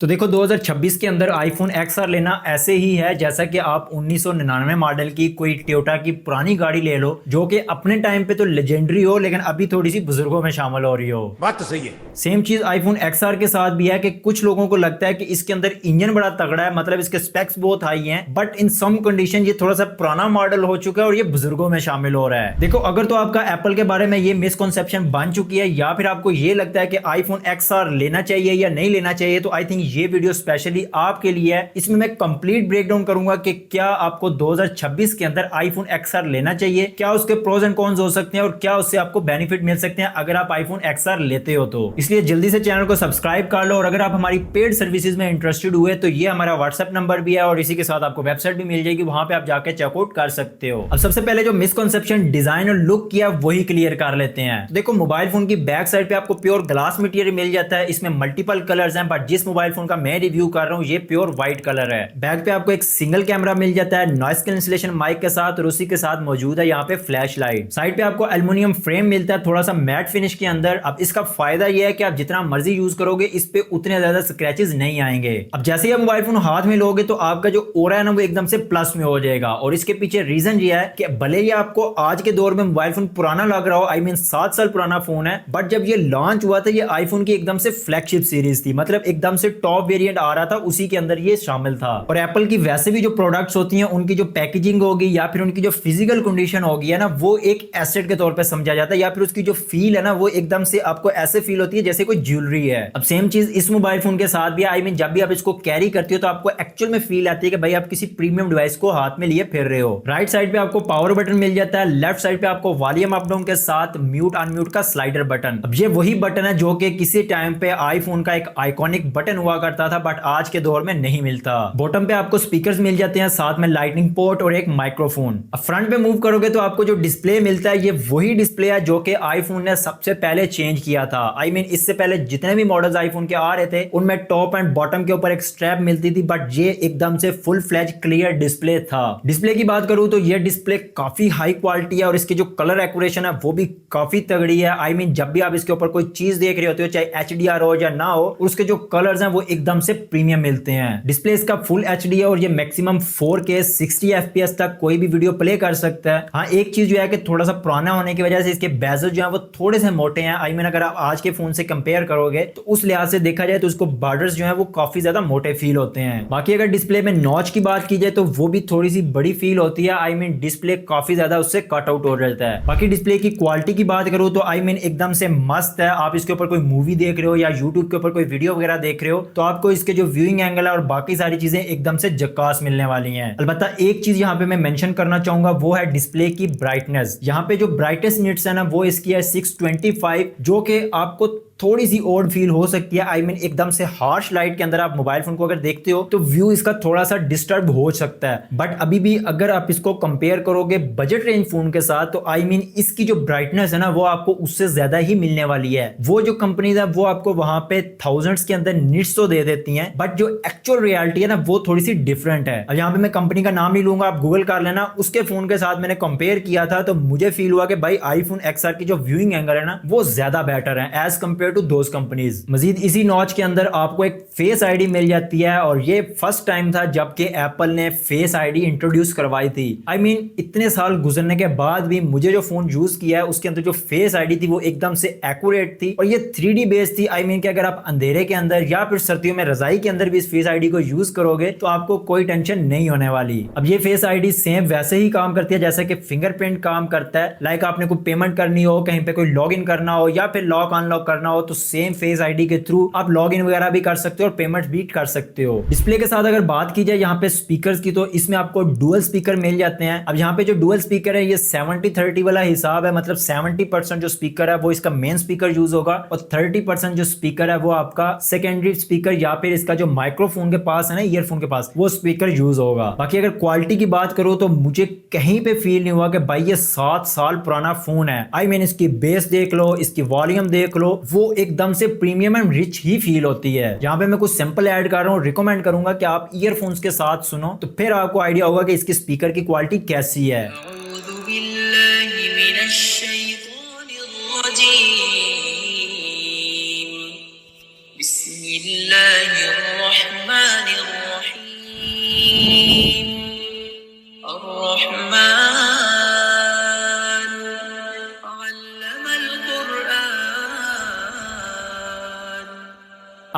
तो देखो 2026 के अंदर आईफोन XR लेना ऐसे ही है जैसा कि आप 1999 मॉडल की कोई टोयोटा की पुरानी गाड़ी ले लो जो कि अपने टाइम पे तो लेजेंडरी हो लेकिन अभी थोड़ी सी बुजुर्गों में शामिल हो रही हो। बात तो सही है। सेम चीज आईफोन XR के साथ भी है कि कुछ लोगों को लगता है कि इसके अंदर इंजन बड़ा तगड़ा है, मतलब इसके स्पेक्स बहुत हाई हैं, बट इन सम कंडीशन ये थोड़ा सा पुराना मॉडल हो चुका है और ये बुजुर्गों में शामिल हो रहा है। देखो अगर तो आपका एप्पल के बारे में ये मिसकंसेप्शन बन चुकी है या फिर आपको ये लगता है कि आईफोन XR लेना चाहिए या नहीं लेना चाहिए, तो आई थिंक ये वीडियो स्पेशली आपके लिए है। इसमें मैं कंप्लीट ब्रेकडाउन करूंगा कि क्या आपको 2026 के अंदर आईफोन XR लेना चाहिए, क्या उसके प्रोज एंड कॉन्स हो सकते हैं और क्या उससे आपको बेनिफिट मिल सकते हैं अगर आप आईफोन XR लेते हो तो। इसलिए जल्दी से चैनल को सब्सक्राइब कर लो और अगर आप हमारी पेड सर्विसेज में इंटरेस्टेड हुए तो ये हमारा व्हाट्सएप नंबर भी है और इसी के साथ आपको वेबसाइट भी मिल जाएगी, वहां पे आप जाके चेकआउट कर सकते हो। अब सबसे पहले जो मिसकंसेप्शन डिजाइन और लुक किया वही क्लियर कर लेते हैं। तो देखो मोबाइल फोन की बैक साइड पे आपको प्योर ग्लास मटेरियल मिल जाता है, इसमें मल्टीपल कलर्स हैं, बट जिस मोबाइल फोन का मैं रिव्यू कर रहा हूँ ये प्योर व्हाइट कलर है। बैक पे आपको एक सिंगल कैमरा मिल जाता है नॉइस कैंसिलेशन माइक के साथ और उसी के साथ मौजूद है यहाँ पे फ्लैश लाइट। साइड पे आपको एल्युमिनियम फ्रेम मिलता है थोड़ा सा मैट फिनिश के अंदर। अब इसका फायदा यह है कि आप जितना मर्जी यूज करोगे इस पे उतने ज्यादा स्क्रैचेस नहीं आएंगे। अब जैसे ही आप मोबाइल फोन हाथ में लोगे तो आपका जो ओरा है ना वो एकदम से प्लस में हो जाएगा और इसके पीछे रीजन ये है कि भले ही आपको आज के दौर में मोबाइल फोन पुराना लग रहा हो, आई मीन 7 साल पुराना फोन है, बट जब ये लॉन्च हुआ था ये आईफोन की एकदम से फ्लैगशिप सीरीज थी, मतलब एकदम से टॉप वेरिएंट आ रहा था, उसी के अंदर ये शामिल था। और एप्पल की वैसे भी जो प्रोडक्ट्स होती हैं उनकी जो पैकेजिंग होगी या फिर उनकी जो फिजिकल कंडीशन होगी है ना वो एक एसेट के तौर पे समझा जाता है, या फिर उसकी जो फील है ना वो एकदम से आपको ऐसे फील होती है जैसे कोई ज्वेलरी है। अब सेम चीज इस मोबाइल फोन के साथ भी, आई मीन जब भी आप इसको कैरी करते हो तो आपको एक्चुअल में फील आती है कि भाई आप किसी प्रीमियम डिवाइस को हाथ में लिए फिर रहे हो। राइट साइड पे आपको पावर बटन मिल जाता है, लेफ्ट साइड पे आपको वॉल्यूम अप डाउन के साथ म्यूट अनम्यूट का स्लाइडर बटन। अब ये वही बटन है जो कि किसी टाइम पे आईफोन का एक आइकॉनिक बटन हुआ करता था बट आज के दौर में नहीं मिलता। बॉटम पे आपको स्पीकर्स मिल जाते हैं, साथ में लाइटनिंग पोर्ट और एक माइक्रोफोन। अब फ्रंट पे मूव करोगे तो आपको जो डिस्प्ले मिलता है ये वही डिस्प्ले है जो कि आईफोन ने सबसे पहले चेंज किया था। आई मीन इससे पहले जितने भी मॉडल्स आईफोन के आ रहे थे उनमें टॉप एंड बॉटम के ऊपर एक स्ट्रैप मिलती थी, बट ये एकदम से फुल फ्लैज क्लियर डिस्प्ले था। डिस्प्ले की बात करूं तो ये डिस्प्ले काफी हाई क्वालिटी है और इसकी जो कलर एक्यूरेशन है वो भी काफी तगड़ी है। आई मीन जब भी आप इसके ऊपर कोई चीज देख रहे होते हो चाहे HDR हो या ना हो, उसके जो कलर्स हैं वो एकदम से प्रीमियम मिलते हैं। डिस्प्ले इसका फुल HD है और ये मैक्सिमम 4K 60 FPS तक कोई भी वीडियो प्ले कर सकता है। हाँ एक चीज जो है कि थोड़ा सा पुराना होने की वजह से इसके बेजल जो है वो थोड़े से मोटे हैं। आई मीन अगर आप आज के फोन से कंपेयर करोगे तो उस लिहाज से देखा जाए तो उसको बॉर्डर्स जो है वो काफी ज्यादा मोटे फील होते हैं। बाकी अगर डिस्प्ले में नॉच की बात की जाए तो वो भी थोड़ी सी बड़ी फील होती है। आई मीन डिस्प्ले काफी ज्यादा उससे कट आउट हो जाता है। बाकी डिस्प्ले की क्वालिटी की बात करूं तो आई मीन एकदम से मस्त है। आप इसके ऊपर कोई मूवी देख रहे हो या यूट्यूब के ऊपर कोई वीडियो वगैरह देख रहे हो तो आपको इसके जो व्यूइंग एंगल है और बाकी सारी चीजें एकदम से झकास मिलने वाली हैं। अलबत्ता एक चीज यहाँ पे मैं मेंशन करना चाहूंगा वो है डिस्प्ले की ब्राइटनेस। यहाँ पे जो ब्राइटेस्ट निट्स है ना वो इसकी है 625, जो कि आपको थोड़ी सी ओड फील हो सकती है। आई मीन एकदम से हार्श लाइट के अंदर आप मोबाइल फोन को अगर देखते हो तो व्यू इसका थोड़ा सा डिस्टर्ब हो सकता है, बट अभी भी अगर आप इसको कंपेयर करोगे बजट रेंज फोन के साथ तो आई मीन इसकी जो ब्राइटनेस है ना वो आपको उससे ज्यादा ही मिलने वाली है। वो जो कंपनीज है वो आपको वहां पे थाउजेंड्स के अंदर निट्स तो दे देती हैं, बट जो एक्चुअल रियलिटी है ना वो थोड़ी सी डिफरेंट है। अब यहाँ पे मैं कंपनी का नाम नहीं लूंगा, आप गूगल कर लेना। उसके फोन के साथ मैंने कंपेयर किया था तो मुझे फील हुआ कि भाई आईफोन XR की जो व्यूइंग एंगल है ना वो ज्यादा बेटर है as compare to those companies. मजीद इसी नॉच के अंदर आपको एक फेस आईडी मिल जाती है और ये फर्स्ट टाइम था जबकि एप्पल ने फेस आईडी इंट्रोड्यूस करवाई थी। आई मीन इतने साल गुजरने के बाद भी मुझे जो फोन यूज किया है उसके अंदर जो फेस आईडी थी वो एकदम से एक्यूरेट थी और ये 3D बेस्ड थी। आई मीन कि अगर आप अंधेरे के अंदर या फिर सर्दियों में रजाई के अंदर भी इस फेस आईडी को यूज करोगे तो आपको कोई टेंशन नहीं होने वाली। अब ये फेस आईडी सेम वैसे ही काम करती है जैसे कि फिंगरप्रिंट काम करता है। लाइक आपने कोई पेमेंट करनी हो, कहीं पे कोई लॉग इन करना हो या फिर लॉक अनलॉक करना हो तो सेम फेस आईडी के थ्रू आप लॉग इन वगैरह भी कर सकते हो और पेमेंट भी कर सकते हो। डिस्प्ले के साथ अगर बात की जाए यहाँ पे स्पीकर्स की तो इसमें आपको डुअल स्पीकर मिल जाते हैं। अब यहाँ पे जो डुअल स्पीकर है ये 70-30 वाला हिसाब है, मतलब 70% जो स्पीकर है वो इसका मेन स्पीकर यूज होगा और 30% जो स्पीकर है वो आपका सेकेंडरी स्पीकर या फिर इसका जो माइक्रोफोन के पास है ना, ईयरफोन के पास, वो स्पीकर यूज होगा। बाकी अगर क्वालिटी की बात करो तो मुझे कहीं पे फील नहीं हुआ कि भाई ये 7 साल पुराना फोन है। आई मीन इसकी बेस देख लो, इसकी वॉल्यूम देख लो, वो एकदम से premium and rich he feel होती है। यहाँ पे मैं कुछ सिंपल ऐड कर रहा हूँ, रिकमेंड करूंगा कि आप ईयरफोन्स के साथ सुनो तो फिर आपको आइडिया होगा कि इसकी स्पीकर की क्वालिटी कैसी है।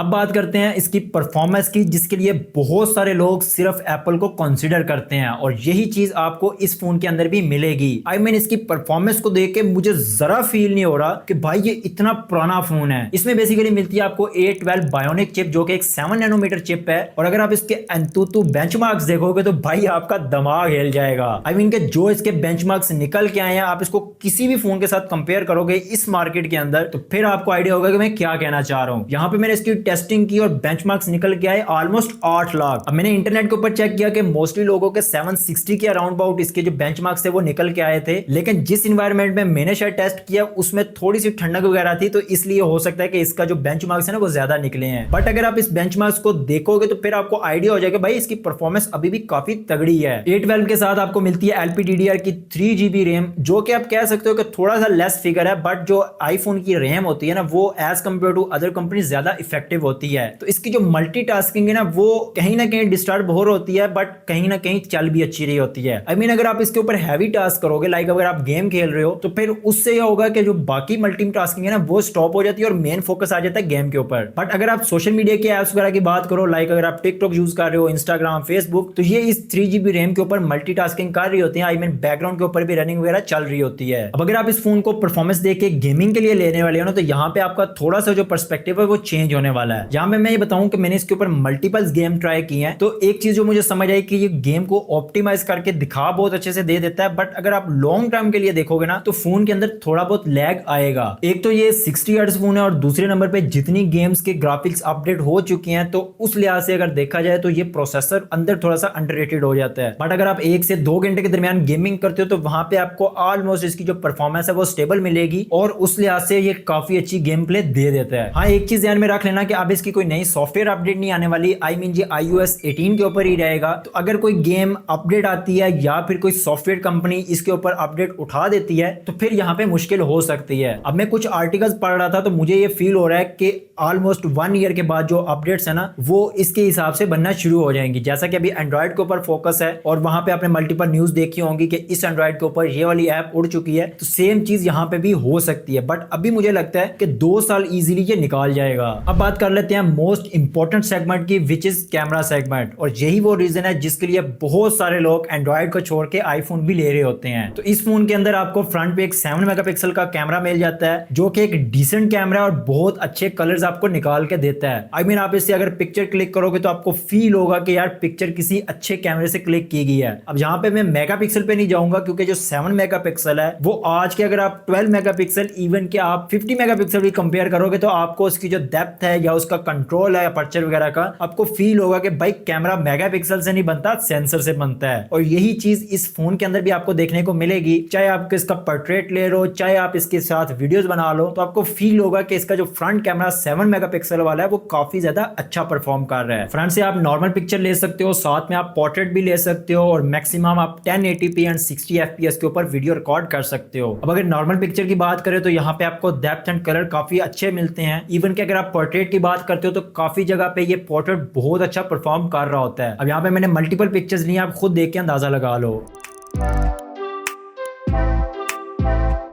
अब बात करते हैं इसकी परफॉर्मेंस की, जिसके लिए बहुत सारे लोग सिर्फ एप्पल को कंसीडर करते हैं और यही चीज आपको इस फोन के अंदर भी मिलेगी। आई मीन इसकी परफॉर्मेंस को देख के मुझे जरा फील नहीं हो रहा कि भाई ये इतना पुराना फोन है। इसमें बेसिकली मिलती है आपको A12 बायोनिक चिप, जो कि एक 7 नैनोमीटर चिप है। और अगर आप इसके एंतुतु बेंचमार्क्स देखोगे तो भाई आपका दिमाग हिल जाएगा। आई मीन के जो इसके बेंचमार्क्स निकल के आए हैं, आप इसको किसी भी फोन के साथ कंपेयर करोगे इस मार्केट के अंदर, तो फिर आपको आइडिया होगा कि मैं क्या कहना चाह रहा हूं। यहाँ पे मैंने इसकी टेस्टिंग की और बेंचमार्क्स निकल के आए ऑलमोस्ट 8 लाख। अब मैंने इंटरनेट के ऊपर चेक किया कि मोस्टली लोगों के 760 के अराउंड अबाउट इसके जो बेंचमार्क्स थे वो निकल के आए थे, लेकिन जिस इन्वायरमेंट में मैंने शायद टेस्ट किया उसमें थोड़ी सी ठंडक वगैरह थी, तो इसलिए हो सकता है कि इसका जो बेंचमार्क्स है ना वो ज्यादा निकले हैं। बट अगर आप इस बेंचमार्क्स को देखोगे तो फिर आपको आइडिया हो जाएगा भाई इसकी परफॉर्मेंस अभी भी काफी तगड़ी है। A12 के साथ आपको मिलती है LPDDR की 3GB रैम, जो कि आप कह सकते हो कि थोड़ा सा लेस फिगर है, बट जो आईफोन की रैम होती है ना वो as compare to other company ज्यादा इफेक्टिव होती है। तो इसकी जो मल्टीटास्किंग है ना वो कहीं ना कहीं डिस्टर्ब हो होती है, बट कहीं ना कहीं चल भी अच्छी रही होती है। आई मीन अगर आप इसके ऊपर हैवी टास्क करोगे, लाइक अगर आप गेम खेल रहे हो, तो फिर उससे यह होगा कि जो बाकी मल्टीटास्किंग है ना वो स्टॉप हो जाती है और मेन फोकस आ जाता है गेम के ऊपर। बट अगर आप सोशल मीडिया के एप्स वगैरह की बात करो, लाइक अगर आप टिकटॉक यूज कर रहे हो, इंस्टाग्राम, फेसबुक, तो ये इस 3GB रैम के ऊपर मल्टीटास्किंग कर रही होती है। आई मीन बैकग्राउंड के ऊपर भी रनिंग वगैरह चल रही होती है। अब अगर आप इस फोन को परफॉर्मेंस देख के गेमिंग के लिए लेने वाले हो ना, तो यहाँ पे आपका थोड़ा सा जो पर्सपेक्टिव है वो चेंज होने वाला है। जहां मैं ये बताऊं कि मैंने इसके ऊपर मल्टीपल गेम ट्राई किए हैं, तो एक चीज जो मुझे समझ आई कि ये गेम को ऑप्टिमाइज करके दिखा बहुत अच्छे से दे देता है, बट अगर आप लॉन्ग टर्म के लिए देखोगे ना तो फोन के अंदर थोड़ा बहुत लैग आएगा। एक तो ये 60 हर्ट्ज फोन है और दूसरे नंबर पे जितनी गेम्स के ग्राफिक्स अपडेट हो चुकी हैं, तो उस लिहाज से अगर देखा जाए तो ये प्रोसेसर अंदर थोड़ा सा अंडररेटेड हो जाता है। बट अगर आप 1 से 2 घंटे के दरमियान गेमिंग करते हो तो वहां पे आपको ऑलमोस्ट इसकी जो परफॉर्मेंस है वो स्टेबल मिलेगी और उस लिहाज से ये काफी अच्छी गेम प्ले दे देता है। हाँ, एक चीज ध्यान में रख लेना कि अब इसकी कोई नई सॉफ्टवेयर अपडेट नहीं आने वाली। आई मीन ये iOS 18 के ऊपर ही रहेगा। तो अगर कोई गेम अपडेट आती है या फिर कोई सॉफ्टवेयर कंपनी इसके ऊपर अपडेट उठा देती है तो फिर यहाँ पे मुश्किल हो सकती है। अब मैं कुछ आर्टिकल्स पढ़ रहा था तो मुझे ये फील हो रहा है कि ऑलमोस्ट 1 ईयर के बाद जो अपडेट्स है ना वो इसके हिसाब से बनना शुरू हो जाएंगी। जैसा कि अभी एंड्रॉइड के ऊपर फोकस है और वहां पे आपने मल्टीपल न्यूज देखी होंगी कि इस एंड्रॉइड के ऊपर ये वाली ऐप उड़ चुकी है, तो सेम चीज यहाँ पे भी हो सकती है। बट अभी मुझे लगता है कि 2 साल इजीली ये निकाल जाएगा। अब बात कर लेते हैं मोस्ट इंपॉर्टेंट सेगमेंट की, विच इज कैमरा सेगमेंट। और यही वो रीजन है जिसके लिए बहुत सारे लोग एंड्रॉइड को छोड़ के आईफोन भी ले रहे होते हैं। तो इस फोन के अंदर आपको फ्रंट पे एक 7 मेगापिक्सल का कैमरा मिल जाता है, जो कि एक डिसेंट कैमरा और बहुत अच्छे कलर्स आपको निकाल के देता है। आई मीन आप इससे अगर पिक्चर क्लिक करोगे तो आपको फील होगा कि यार पिक्चर किसी अच्छे कैमरे से क्लिक की गई है। अब यहाँ पे मैं मेगापिक्सल पे नहीं जाऊंगा क्योंकि जो 7 मेगापिक्सल है वो आज के अगर आप 12 मेगापिक्सल इवन के आप 50 मेगापिक्सल भी कंपेयर करोगे तो आपको उसकी जो डेप्थ है या उसका कंट्रोल है अपर्चर वगैरह का, आपको फील होगा कि भाई कैमरा मेगापिक्सल से नहीं बनता, सेंसर से बनता है। और यही चीज इस फोन के अंदर भी आपको देखने को मिलेगी। चाहे आप इसका पोर्ट्रेट ले लो, चाहे आप इसके साथ वीडियोस बना लो, तो आपको फील होगा कि इसका जो फ्रंट कैमरा 7 मेगापिक्सल वाला है वो काफी ज्यादा अच्छा परफॉर्म कर रहा है। फ्रंट से आप नॉर्मल पिक्चर ले सकते हो, साथ में आप पोर्ट्रेट भी ले सकते हो और मैक्सिमम आप 1080p एंड 60 fps के ऊपर वीडियो रिकॉर्ड कर सकते हो। अब अगर नॉर्मल पिक्चर की बात करें तो यहाँ पे आपको डेप्थ एंड कलर काफी अच्छे मिलते हैं। इवन कि अगर आप पोर्ट्रेट की बात करते हो तो काफी जगह पे ये पोर्ट्रेट बहुत अच्छा परफॉर्म कर रहा होता है। अब यहाँ पे मैंने मल्टीपल पिक्चर्स लिए, आप खुद देख के अंदाजा लगा लो।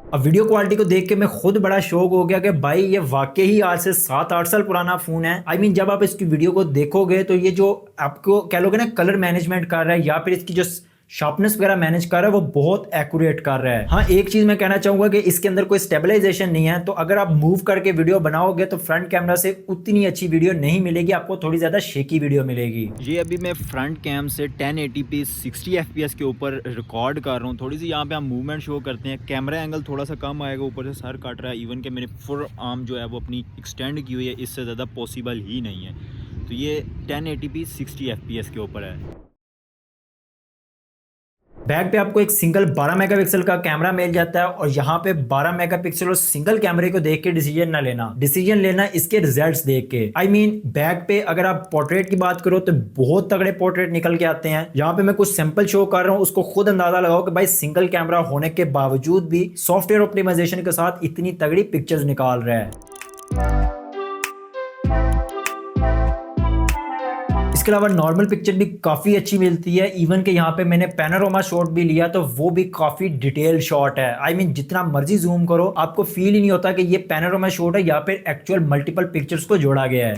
अब वीडियो क्वालिटी को देख के मैं खुद बड़ा शौक हो गया कि भाई ये वाकई ही आज से 7-8 साल पुराना फोन है। आई मीन जब आप इसकी वीडियो को देखोगे तो ये जो आपको कह लोगे ना कलर मैनेजमेंट कर रहा है या फिर इसकी जो शार्पनेस वगैरह मैनेज कर रहा है वो बहुत एक्यूरेट कर रहा है। हाँ, एक चीज मैं कहना चाहूंगा कि इसके अंदर कोई स्टेबलाइजेशन नहीं है, तो अगर आप मूव करके वीडियो बनाओगे तो फ्रंट कैमरा से उतनी अच्छी वीडियो नहीं मिलेगी, आपको थोड़ी ज्यादा शेकी वीडियो मिलेगी। ये अभी मैं फ्रंट कैम से 1080p 60 fps के ऊपर रिकॉर्ड कर रहा हूँ। थोड़ी सी यहाँ पे हम मूवमेंट शो करते हैं, कैमरा एंगल थोड़ा सा कम आएगा, ऊपर से सर काट रहा है। इवन कि मेरे फुल आर्म जो है वो अपनी एक्सटेंड की हुई है, इससे ज़्यादा पॉसिबल ही नहीं है। तो ये 1080p 60 fps के ऊपर है। बैक पे आपको एक सिंगल 12 मेगापिक्सल का कैमरा मिल जाता है और यहाँ पे 12 मेगापिक्सल और सिंगल कैमरे को देख के डिसीजन ना लेना, डिसीजन लेना इसके रिजल्ट्स देख के। आई मीन बैक पे अगर आप पोर्ट्रेट की बात करो तो बहुत तगड़े पोर्ट्रेट निकल के आते हैं। यहाँ पे मैं कुछ सैंपल शो कर रहा हूँ, उसको खुद अंदाजा लगाओ कि भाई सिंगल कैमरा होने के बावजूद भी सॉफ्टवेयर ऑप्टिमाइजेशन के साथ इतनी तगड़ी पिक्चर्स निकाल रहा है। इसके अलावा नॉर्मल पिक्चर भी काफी अच्छी मिलती है, इवन के यहाँ पे मैंने पैनोरामा शॉट भी लिया तो वो भी काफी डिटेल शॉट है। आई मीन जितना मर्जी जूम करो आपको फील ही नहीं होता कि ये पैनोरामा शॉट है या फिर एक्चुअल मल्टीपल पिक्चर्स को जोड़ा गया है।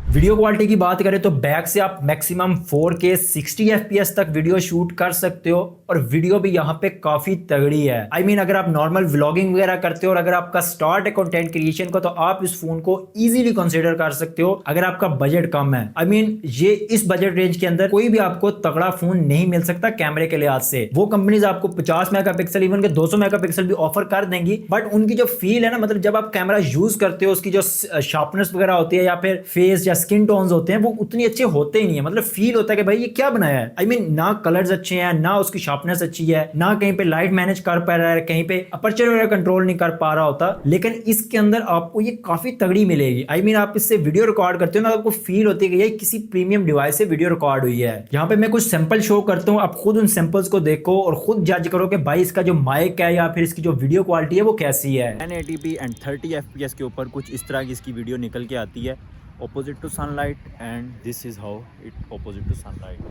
वीडियो क्वालिटी की बात करें तो बैक से आप मैक्सिमम 4K 60 FPS तक वीडियो शूट कर सकते हो और वीडियो भी यहाँ पे काफी तगड़ी है। आई मीन अगर आप नॉर्मल व्लॉगिंग वगैरह करते हो और अगर आपका स्टार्ट है कंटेंट क्रिएशन को तो आप इस फोन को इजीली कंसीडर कर सकते हो अगर आपका बजट कम है। आई मीन ये इस बजट रेंज के अंदर कोई भी आपको तगड़ा फोन नहीं मिल सकता कैमरे के लिहाज से। वो कंपनीज आपको 50 मेगापिक्सल इवन के 200 मेगापिक्सल भी ऑफर कर देंगी, बट उनकी जो फील है ना, मतलब जब आप कैमरा यूज करते हो उसकी जो शार्पनेस वगैरह होती है या फिर फेस या स्किन टोन्स होते हैं वो उतनी अच्छे होते ही नहीं है। मतलब फील होता है कि भाई ये क्या बनाया है। आई मीन ना कलर्स अच्छे हैं, ना उसकी शार्पनेस अच्छी है, ना कहीं पे लाइट मैनेज कर पा रहा है, कहीं पे अपर्चर वगैरह कंट्रोल नहीं कर पा रहा होता, लेकिन इसके अंदर आपको ये काफी तगड़ी मिलेगी। आई मीन आप इससे वीडियो रिकॉर्ड करते हो ना, आपको फील होती है कि ये किसी प्रीमियम डिवाइस से वीडियो रिकॉर्ड हुई है। यहाँ पे मैं कुछ सैंपल शो करता हूँ, आप खुद उन सैंपल्स को देखो और खुद जज करो कि भाई इसका जो माइक है या फिर इसकी जो वीडियो क्वालिटी है वो कैसी है। 1080p एंड 30 fps के ऊपर कुछ इस तरह की इसकी वीडियो निकल के आती है, opposite to sunlight, and this is how it opposite to sunlight.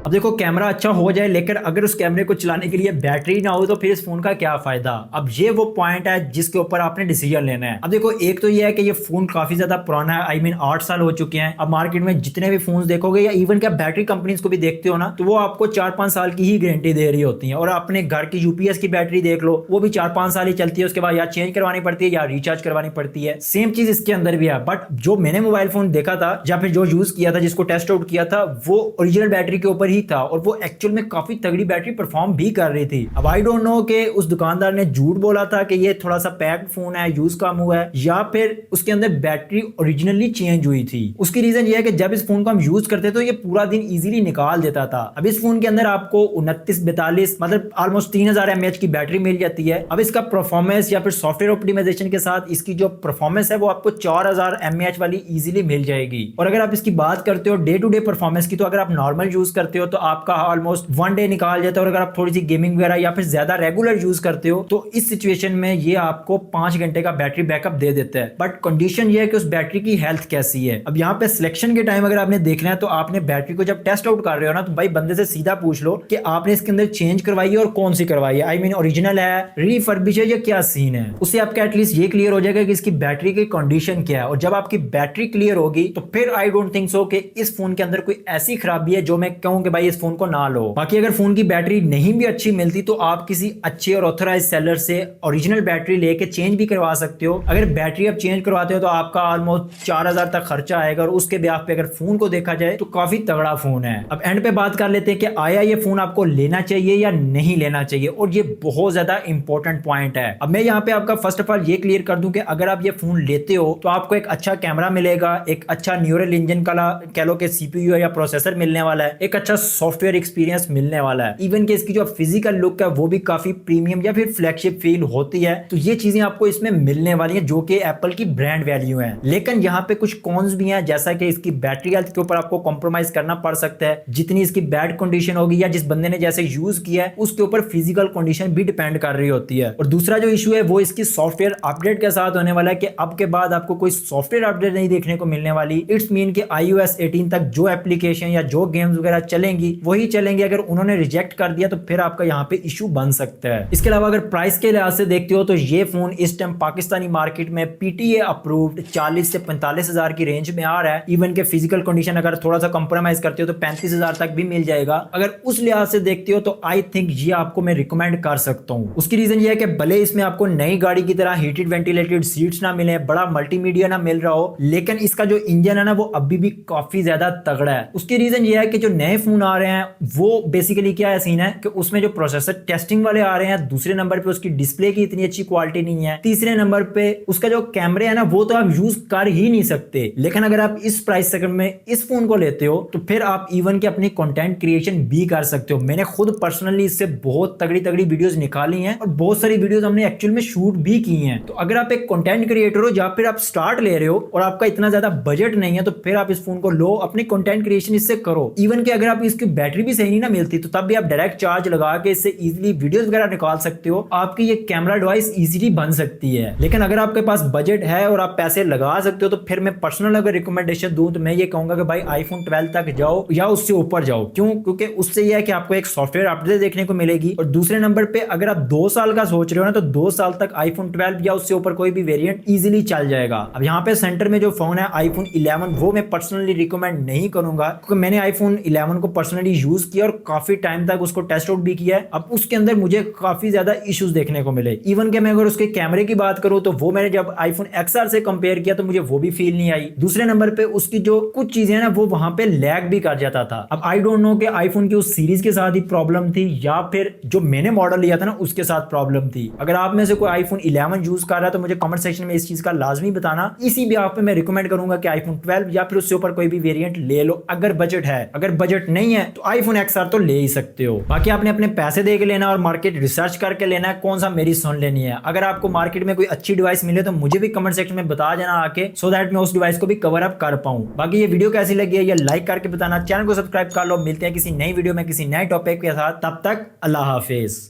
अब देखो कैमरा अच्छा हो जाए लेकिन अगर उस कैमरे को चलाने के लिए बैटरी ना हो तो फिर इस फोन का क्या फायदा। अब ये वो पॉइंट है जिसके ऊपर आपने डिसीजन लेना है। अब देखो एक तो ये है कि ये फोन काफी ज्यादा पुराना है, आई मीन 8 साल हो चुके हैं। अब मार्केट में जितने भी फोन देखोगे या इवन क्या बैटरी कंपनीज को भी देखते हो ना, तो वो आपको 4-5 साल की ही गारंटी दे रही होती है। और अपने घर की यूपीएस की बैटरी देख लो, वो भी 4-5 साल ही चलती है, उसके बाद या चेंज करवानी पड़ती है या रिचार्ज करवानी पड़ती है। सेम चीज इसके अंदर भी है। बट जो मैंने मोबाइल फोन देखा था या फिर जो यूज किया था, जिसको टेस्ट आउट किया था, वो ओरिजिनल बैटरी के ऊपर ही था और वो एक्चुअल में काफी तगड़ी बैटरी परफॉर्म भी कर रही थी। अब आई डोंट नो कि उस दुकानदार ने झूठ बोला था कि ये थोड़ा सा पैक्ड फोन है, यूज कम हुआ है, या फिर उसके अंदर बैटरी ओरिजिनली चेंज हुई थी। उसकी रीजन ये है कि जब इस फोन को हम यूज करते तो ये पूरा दिन इजीली निकाल देता था। अब इस फोन के अंदर आपको 29-42 मतलब ऑलमोस्ट 3000 mAh की बैटरी मिल जाती है। अब इसका परफॉर्मेंस या फिर सॉफ्टवेयर ऑप्टिमाइजेशन के साथ इसकी जो परफॉर्मेंस है वो आपको 4000 mAh वाली इजीली मिल जाएगी। और अगर आप इसकी बात करते हो डे टू डे परफॉर्मेंस की, तो अगर आप नॉर्मल यूज करते हो तो आपका ऑलमोस्ट 1 डे निकाल जाता है। और अगर आप थोड़ी सी गेमिंग वगैरह या फिर ज्यादा रेगुलर यूज करते हो तो इस सिचुएशन में ये आपको 5 घंटे का बैटरी बैकअप दे देता है। बट कंडीशन ये है कि उस बैटरी की हेल्थ कैसी है। अब यहाँ पे सिलेक्शन के टाइम अगर आपने देखना है तो आपने बैटरी को जब टेस्ट आउट कर रहे हो ना, तो भाई बंदे से सीधा पूछ लो कि आपने इसके अंदर चेंज करवाई है और कौन सी करवाई है। आई मीन ओरिजिनल है, रिफर्बिश है, या क्या सीन है। उससे आपका एटलीस्ट ये क्लियर हो जाएगा कि इसकी बैटरी की कंडीशन क्या है। और जब आपकी बैटरी क्लियर होगी तो फिर आई डोंट थिंक सो कि इस फोन के अंदर कोई ऐसी खराबी है जो मैं कहूं कि भाई इस फोन को ना लो। बाकी अगर फोन की बैटरी नहीं भी अच्छी मिलती तो आप किसी अच्छे और ऑथराइज सेलर से ओरिजिनल बैटरी लेके चेंज भी करवा सकते हो। अगर बैटरी आप चेंज करवाते हो तो आपका ऑलमोस्ट 4000 तक खर्चा आएगा और उसके ब्याह पे अगर फोन को देखा जाए तो काफी तगड़ा फोन है। अब एंड पे बात कर लेते हैं कि आया ये फोन आपको लेना चाहिए या नहीं लेना चाहिए, और ये बहुत ज्यादा इंपॉर्टेंट पॉइंट है। अब मैं यहाँ पे आपका फर्स्ट ऑफ ऑल ये क्लियर कर दूं कि अगर आप ये फोन लेते हो तो आपको एक अच्छा कैमरा मिलेगा, एक अच्छा न्यूरल इंजन का कह लो कि सीपीयू या प्रोसेसर मिलने वाला है, एक अच्छा सॉफ्टवेयर एक्सपीरियंस मिलने वाला है। इवन कि इसकी जो फिजिकल लुक है वो भी काफी प्रीमियम या फिर फ्लैगशिप फील होती है। तो ये चीजें आपको इसमें मिलने वाली हैं जो कि एप्पल की ब्रांड वैल्यू है। लेकिन यहाँ पे कुछ कॉन्स भी हैं, जैसा कि इसकी बैटरी हेल्थ के ऊपर आपको कॉम्प्रोमाइज करना पड़ सकता है। जितनी इसकी बैड कंडीशन होगी या जिस बंदे ने जैसे यूज किया है उसके ऊपर फिजिकल कंडीशन भी डिपेंड कर रही होती है। और दूसरा जो इशू है वो इसकी सॉफ्टवेयर अपडेट के साथ होने वाला है कि अब के बाद आपको कोई सॉफ्टवेयर अपडेट नहीं देखने को मिलने वाली। इट्स मीन कि iOS 18 तक जो एप्लीकेशन या जो गेम्स वगैरह चलेंगी वही चलेंगे। अगर उन्होंने रिजेक्ट कर दिया तो फिर आपका यहाँ पे इशू बन सकता है। इसके अलावा अगर प्राइस के लिहाज से देखते हो तो ये फोन इस टाइम पाकिस्तानी मार्केट में PTA अप्रूव्ड 40 से 45 हजार की रेंज में आ रहा है। इवन के फिजिकल कंडीशन अगर थोड़ा सा कंप्रोमाइज करते हो तो 35 हजार तक भी मिल जाएगा। अगर उस लिहाज से देखते हो तो आई थिंक ये आपको मैं रिकमेंड कर सकता हूँ। उसकी रीजन ये है कि भले इसमें आपको नई गाड़ी की तरह हीटेड वेंटिलेटेड सीट्स ना मिले, बड़ा मल्टीमीडिया ना मिल रहा हो, लेकिन इसका जो इंजन है ना वो अभी भी काफी ज्यादा तगड़ा है। उसकी रीजन ये है कि जो नए फोन आ रहे हैं वो बेसिकली क्या है सीन है कि उसमें जो प्रोसेसर टेस्टिंग वाले आ रहे हैं, दूसरे नंबर पे उसकी डिस्प्ले की इतनी अच्छी क्वालिटी नहीं है, तीसरे नंबर पे उसका जो कैमरे है ना वो तो आप यूज कर ही नहीं सकते। लेकिन अगर आप इस प्राइस सेगमेंट में इस फोन को लेते हो तो फिर आप इवन के अपनी कंटेंट क्रिएशन भी कर सकते हो। मैंने खुद पर्सनली इससे बहुत तगड़ी तगड़ी वीडियोस निकाली हैं और बहुत सारी वीडियोस हमने एक्चुअल में शूट भी की हैं। तो अगर आप एक कंटेंट क्रिएटर हो या फिर आप स्टार्ट ले रहे हो और आपका इतना ज्यादा बजट नहीं है तो फिर आप इस फोन को लो, अपनी कंटेंट क्रिएशन इससे करो। इवन कि अगर आप इसकी बैटरी भी सही नहीं ना मिलती तो तब भी आप डायरेक्ट चार्ज लगा के इससे इजीली वीडियोस वगैरह निकाल सकते हो। आपकी ये कैमरा डिवाइस इजीली बन सकती है। लेकिन अगर आपके पास बजट है और आप पैसे लगा सकते हो तो फिर मैं पर्सनल अगर रिकमेंडेशन दूं तो मैं ये कहूंगा कि भाई आईफोन 12 तक जाओ या उससे ऊपर जाओ। क्यों? क्योंकि उससे यह है कि आपको एक सॉफ्टवेयर अपडेट देखने को मिलेगी और दूसरे नंबर पे अगर आप 2 साल का सोच रहे हो ना तो 2 साल तक आईफोन 12 या उससे ऊपर कोई भी वेरिएंट इजीली चल जाएगा। अब यहाँ पे सेंटर में जो फोन है आईफोन 11 वो मैं पर्सनली रिकमेंड नहीं करूंगा क्योंकि मैंने आईफोन 11 को पर्सनली यूज किया और काफी टाइम तक उसको टेस्ट आउट भी किया है। अब उसके अंदर मुझे काफी ज्यादा इश्यूज देखने को मिले। इवन के मैं अगर उसके कैमरे की बात करूं तो वो मैंने जब आईफोन XR से कंपेयर किया तो मुझे वो भी फील नहीं आई। दूसरे नंबर पे उसकी जो कुछ चीजें ना वो वहां पे लैग भी कर जाता था। अब आई डोंट नो कि आईफोन की उस सीरीज के साथ ही प्रॉब्लम थी या फिर जो मैंने मॉडल लिया था ना उसके साथ प्रॉब्लम थी। अगर आप में से कोई आईफोन 11 यूज कर रहा है तो मुझे कमेंट सेक्शन में इस चीज का लाजमी बताना। इसी भी आप पे मैं रिकमेंड करूंगा कि आईफोन 12 या फिर उससे ऊपर कोई भी वेरिएंट ले लो अगर बजट है। अगर बजट नहीं है तो आईफोन XR तो ले ही सकते हो। बाकी आपने अपने पैसे दे के लेना और मार्केट रिसर्च करके लेना है कौन सा मेरी सुन लेनी है। अगर आपको मार्केट में कोई अच्छी डिवाइस मिले तो मुझे भी कमेंट सेक्शन में बता देना आके, सो दैट मैं उस डिवाइस को भी कवर अप कर पाऊं। बाकी ये वीडियो कैसी लगी है ये लाइक करके बताना, चैनल को सब्सक्राइब कर लो। मिलते हैं किसी नई वीडियो में किसी नए टॉपिक के साथ, तब तक अल्लाह हाफिज।